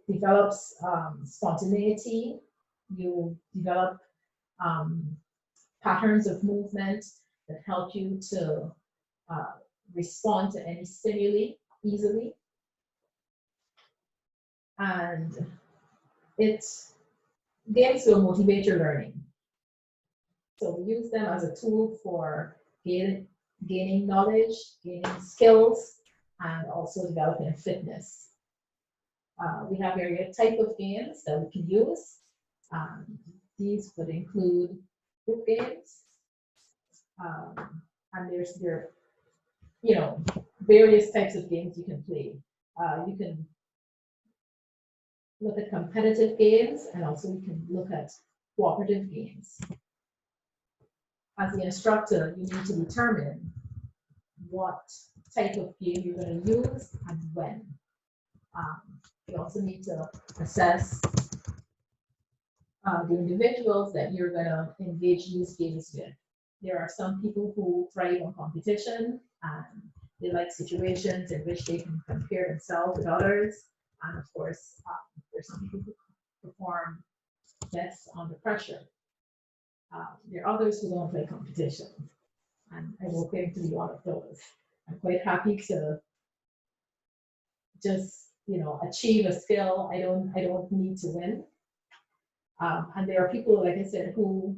develops spontaneity. You develop patterns of movement that help you to respond to any stimuli easily. And games will motivate your learning. So we use them as a tool for gaining knowledge, gaining skills, and also developing fitness. We have various type of games that we can use. These would include group games, and there various types of games you can play. You can look at competitive games, and also you can look at cooperative games. As the instructor, you need to determine what type of game you're going to use and when. You also need to assess the individuals that you're going to engage these games with. There are some people who thrive on competition, and they like situations in which they can compare themselves with others. And of course, there's some people who perform best under pressure. There are others who don't play competition, and I will claim to be one of those. I'm quite happy to just achieve a skill. I don't need to win. And there are people, like I said, who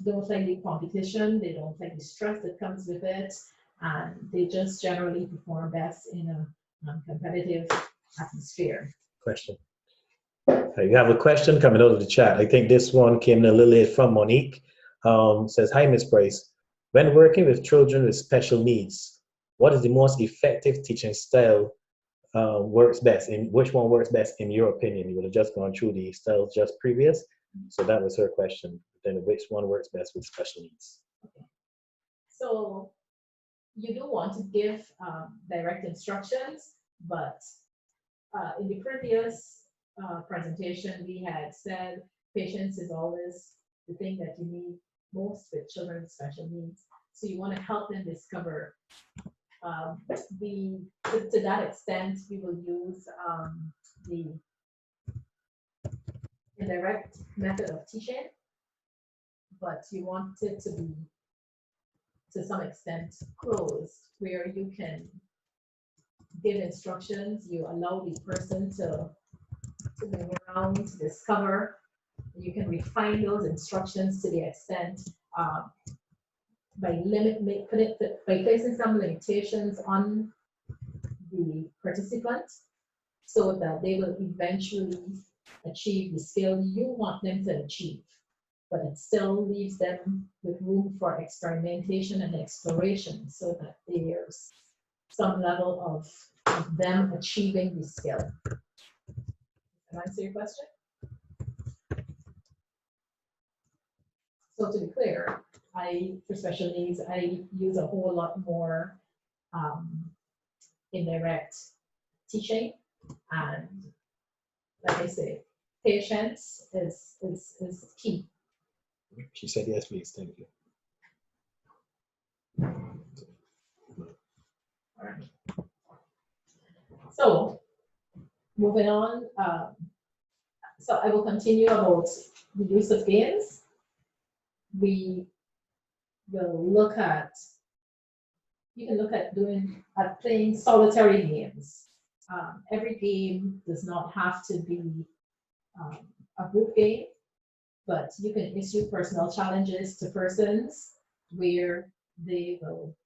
don't like the competition. They don't like the stress that comes with it, and they just generally perform best in a non-competitive atmosphere. Question. You have a question coming out of the chat. I think this one came in a little late from Monique. Says, hi, Ms. Price. When working with children with special needs, what is the most effective teaching style works best? In which one works best in your opinion? You would have just gone through the styles just previous. So that was her question. Then which one works best with special needs? Okay. So you do want to give direct instructions, but in the previous presentation, we had said patience is always the thing that you need most with children with special needs. So you want to help them discover. To that extent, we will use the indirect method of teaching, but you want it to be to some extent closed, where you can give instructions, you allow the person to move around, to discover. You can refine those instructions to the extent by placing some limitations on the participant so that they will eventually achieve the skill you want them to achieve. But it still leaves them with room for experimentation and exploration so that there's some level of them achieving the skill. Can I answer your question? So to be clear, for special needs, I use a whole lot more indirect teaching, and like I say, patience is key. She said yes, please. Thank you. All right. So moving on, so I will continue about the use of games. We will look at, you can look at playing solitary games. Every game does not have to be a group game, but you can issue personal challenges to persons where they will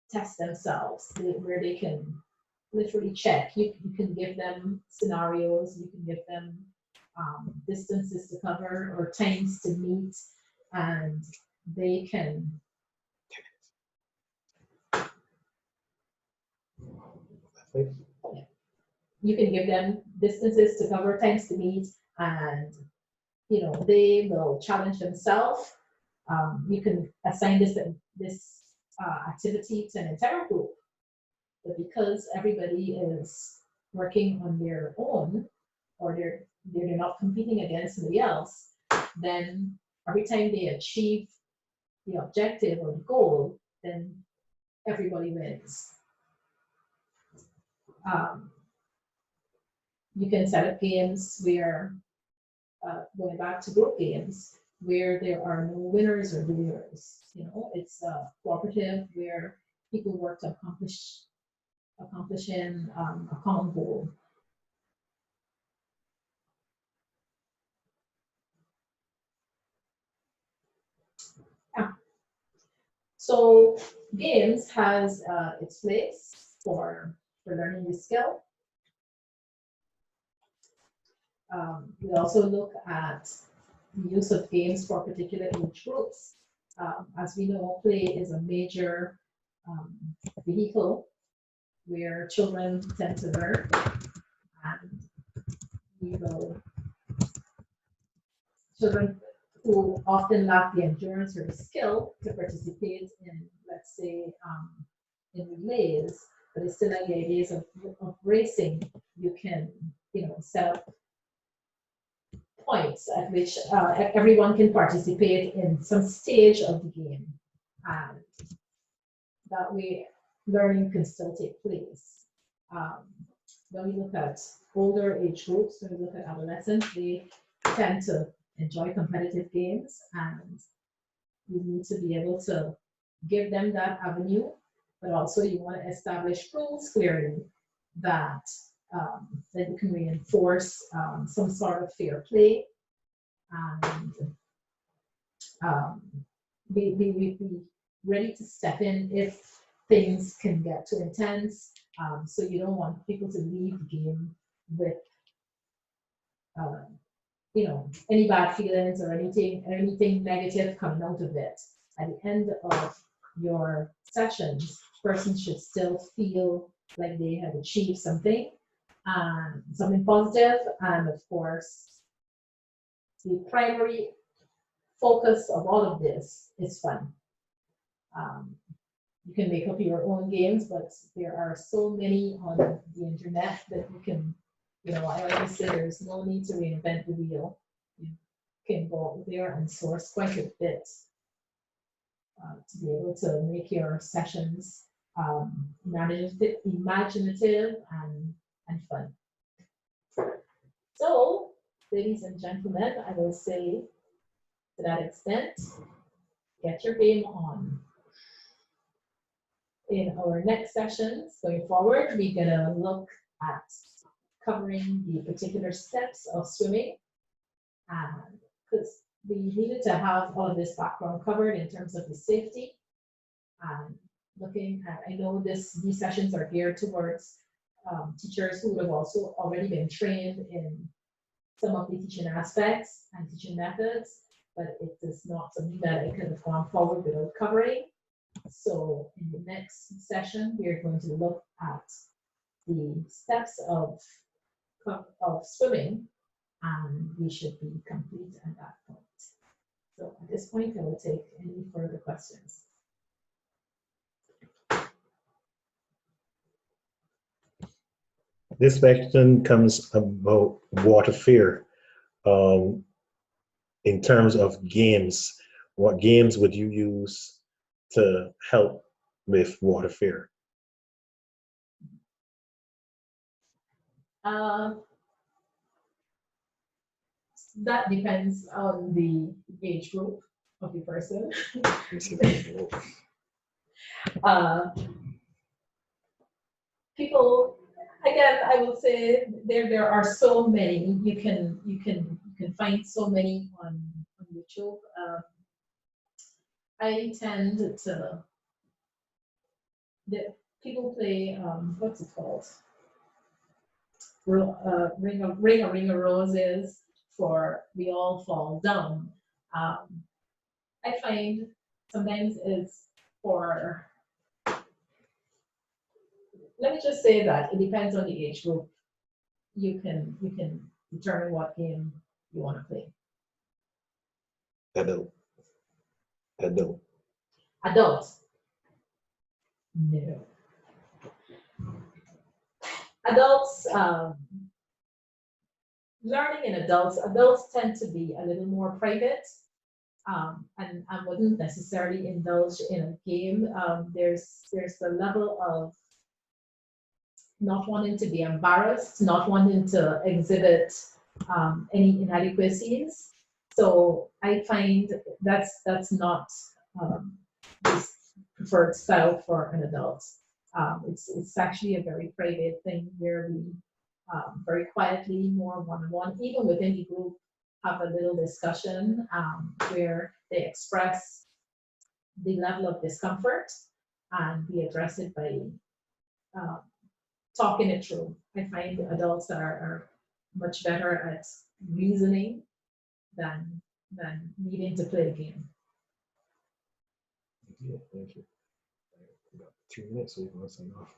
test themselves, where they can literally check. You can give them scenarios, you can give them distances to cover or times to meet, and they can you can give them distances to cover, times to meet, and they will challenge themselves. You can assign this activity to an entire group, but because everybody is working on their own, or they're not competing against somebody else, then every time they achieve the objective or the goal, then everybody wins. You can set up games where, going back to group games, where there are no winners or losers. It's cooperative, where people work to accomplishing a common goal. So games has its place for learning the skill. We also look at the use of games for particular age groups. As we know, play is a major vehicle where children tend to learn, and children who often lack the endurance or the skill to participate in, let's say, in relays, but it's still like the ideas of racing. You can, set up points at which everyone can participate in some stage of the game, and that way learning can still take place. When we look at older age groups, when we look at adolescents, they tend to enjoy competitive games, and you need to be able to give them that avenue, but also you want to establish rules clearly that you can reinforce some sort of fair play, and be ready to step in if things can get too intense. So you don't want people to leave the game with any bad feelings or anything negative coming out of it. At the end of your sessions, persons should still feel like they have achieved something positive, and of course, the primary focus of all of this is fun. You can make up your own games, but there are so many on the internet that you can, I always say there's no need to reinvent the wheel. You can go out there and source quite a bit to be able to make your sessions imaginative and fun. So, ladies and gentlemen, I will say to that extent, get your game on. in our next sessions going forward, we're gonna look at covering the particular steps of swimming, because we needed to have all of this background covered in terms of the safety. Looking at, I know these sessions are geared towards teachers who would have also already been trained in some of the teaching aspects and teaching methods, but it is not something that I could have gone forward without covering. So in the next session, we are going to look at the steps of swimming, and we should be complete at that point. So at this point, I will take any further questions. This question comes about water fear. In terms of games, what games would you use to help with water fear? That depends on the age group of the person. People, again, I will say there are so many. You can find so many on YouTube. I tend to people play what's it called? Ring a Roses for We All Fall Down. I find sometimes it's for, let me just say that it depends on the age group. You can determine what game you want to play. Adult. Adults. No. Adults, learning in adults tend to be a little more private, and wouldn't necessarily indulge in a game. There's the level of not wanting to be embarrassed, not wanting to exhibit any inadequacies. So I find that's not the preferred style for an adult. It's actually a very private thing where we very quietly, more one-on-one, even within the group, have a little discussion where they express the level of discomfort, and we address it by talking it through. I find adults are much better at reasoning than needing to play a game. Yeah, thank you. About 2 minutes, so you want to sign off.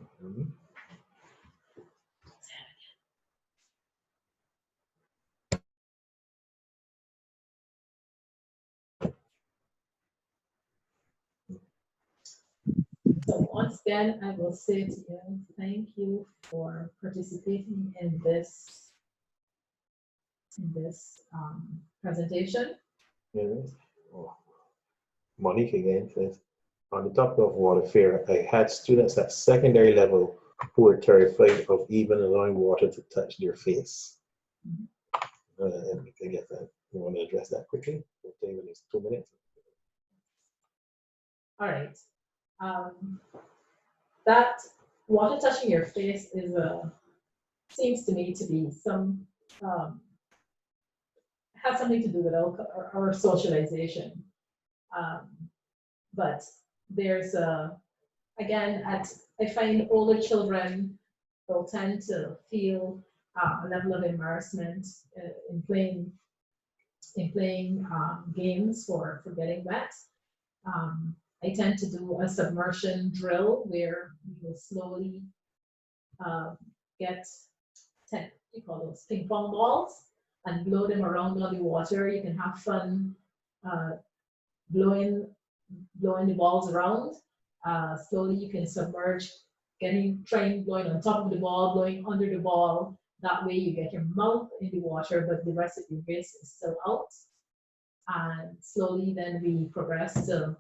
So once again, I will say to you, thank you for participating in this presentation. Yeah. Oh. Monique again says, on the topic of water fear, I had students at secondary level who were terrified of even allowing water to touch their face. And I guess you want to address that quickly? We'll take it 2 minutes. All right. That water touching your face is seems to me to be some has something to do with our socialization. But there's again, I find older children will tend to feel a level of embarrassment in playing games for getting wet. I tend to do a submersion drill where we will slowly get 10, you call those ping pong balls, and blow them around on the water. You can have fun blowing the balls around. Slowly you can submerge, trying blowing on top of the ball, blowing under the ball. That way you get your mouth in the water, but the rest of your face is still out. And slowly then we progress to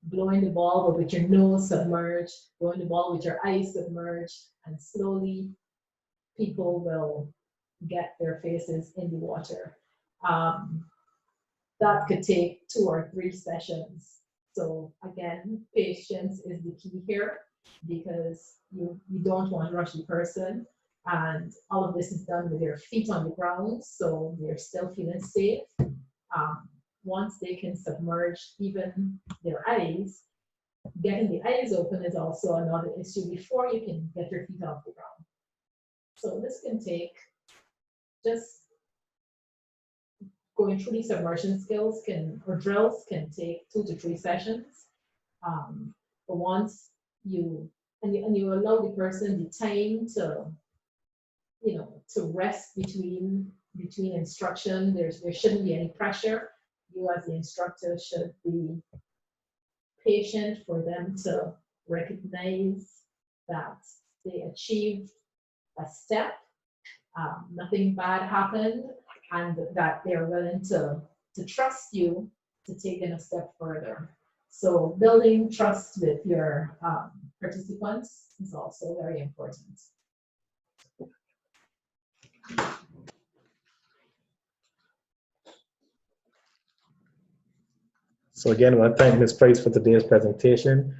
blowing the ball but with your nose submerged, blowing the ball with your eyes submerged, and slowly people will get their faces in the water. That could take 2 or 3 sessions. So again, patience is the key here. because you don't want to rush the person. And all of this is done with their feet on the ground, so they're still feeling safe. Once they can submerge even their eyes, getting the eyes open is also another issue before you can get your feet off the ground. So this can take, just going through these submersion skills or drills can take 2 to 3 sessions. But once you allow the person the time to, to rest between instruction, there shouldn't be any pressure. You as the instructor should be patient for them to recognize that they achieved a step, nothing bad happened, and that they're willing to trust you to take them a step further. So building trust with your participants is also very important. So again, I want to thank Ms. Price for today's presentation.